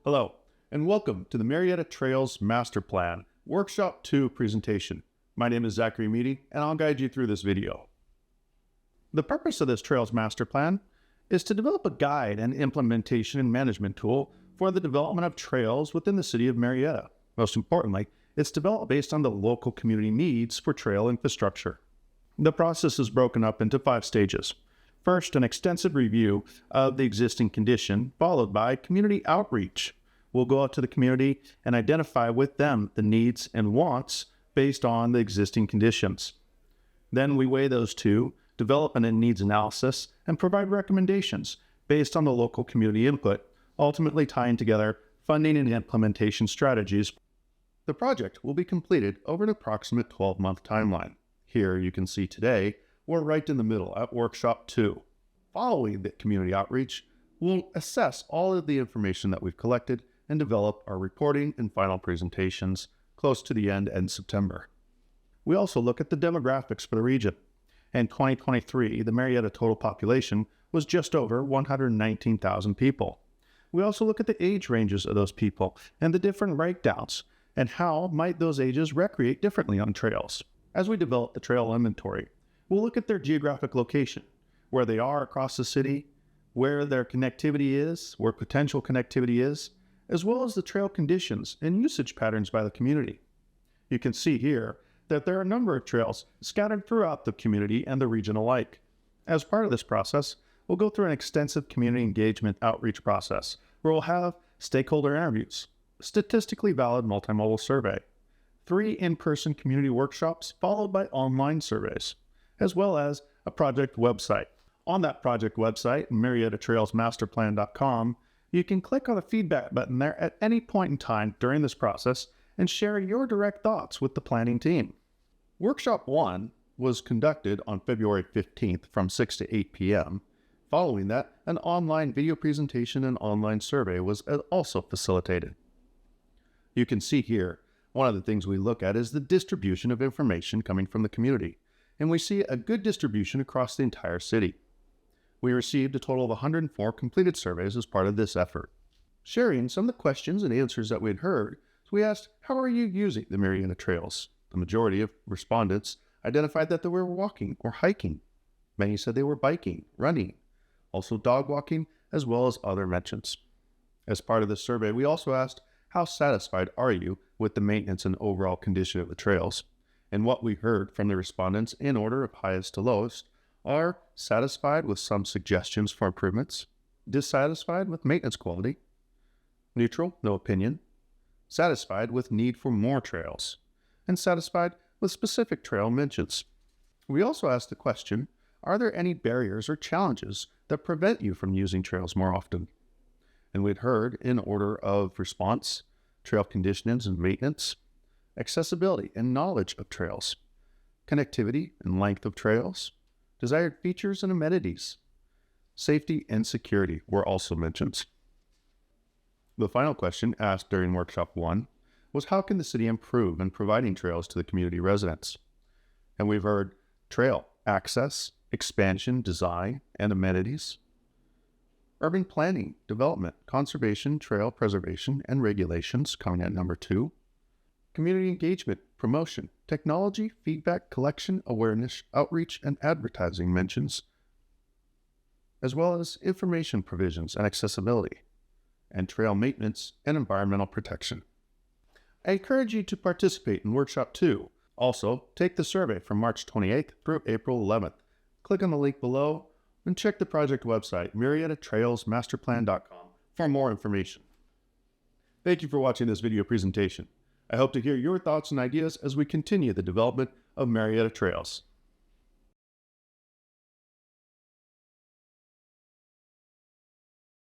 Hello, and welcome to the Murrieta Trails Master Plan Workshop 2 presentation. My name is Zachary Meady, and I'll guide you through this video. The purpose of this Trails Master Plan is to develop a guide and implementation and management tool for the development of trails within the city of Murrieta. Most importantly, it's developed based on the local community needs for trail infrastructure. The process is broken up into 5 stages. First, an extensive review of the existing condition, followed by community outreach. We'll go out to the community and identify with them the needs and wants based on the existing conditions. Then we weigh those two, develop a needs analysis, and provide recommendations based on the local community input, ultimately tying together funding and implementation strategies. The project will be completed over an approximate 12-month timeline. Here you can see today, we're right in the middle at Workshop 2. Following the community outreach, we'll assess all of the information that we've collected and develop our reporting and final presentations close to the end in September. We also look at the demographics for the region. In 2023, the Murrieta total population was just over 119,000 people. We also look at the age ranges of those people and the different breakdowns, and how might those ages recreate differently on trails. As we develop the trail inventory, we'll look at their geographic location, where they are across the city, where their connectivity is, where potential connectivity is, as well as the trail conditions and usage patterns by the community. You can see here that there are a number of trails scattered throughout the community and the region alike. As part of this process, we'll go through an extensive community engagement outreach process where we'll have stakeholder interviews, statistically valid multimodal survey, 3 in-person community workshops followed by online surveys, as well as a project website. On that project website, murrietatrailsmasterplan.com, you can click on the feedback button there at any point in time during this process and share your direct thoughts with the planning team. Workshop 1 was conducted on February 15th from 6 to 8 p.m. Following that, an online video presentation and online survey was also facilitated. You can see here, one of the things we look at is the distribution of information coming from the community, and we see a good distribution across the entire city. We received a total of 104 completed surveys as part of this effort. Sharing some of the questions and answers that we'd heard, we asked, how are you using the Murrieta trails? The majority of respondents identified that they were walking or hiking. Many said they were biking, running, also dog walking, as well as other mentions. As part of this survey, we also asked, how satisfied are you with the maintenance and overall condition of the trails? And what we heard from the respondents in order of highest to lowest are satisfied with some suggestions for improvements, dissatisfied with maintenance quality, neutral, no opinion, satisfied with need for more trails, and satisfied with specific trail mentions. We also asked the question, are there any barriers or challenges that prevent you from using trails more often? And we'd heard in order of response, trail conditions and maintenance, accessibility and knowledge of trails, connectivity and length of trails, desired features and amenities, safety and security were also mentioned. The final question asked during Workshop 1 was how can the city improve in providing trails to the community residents? And we've heard trail access, expansion, design, and amenities, urban planning, development, conservation, trail preservation, and regulations coming at number 2, community engagement, promotion, technology, feedback, collection, awareness, outreach, and advertising mentions, as well as information provisions and accessibility, and trail maintenance and environmental protection. I encourage you to participate in Workshop 2. Also, take the survey from March 28th through April 11th. Click on the link below and check the project website, murrietatrailsmasterplan.com, for more information. Thank you for watching this video presentation. I hope to hear your thoughts and ideas as we continue the development of Murrieta Trails.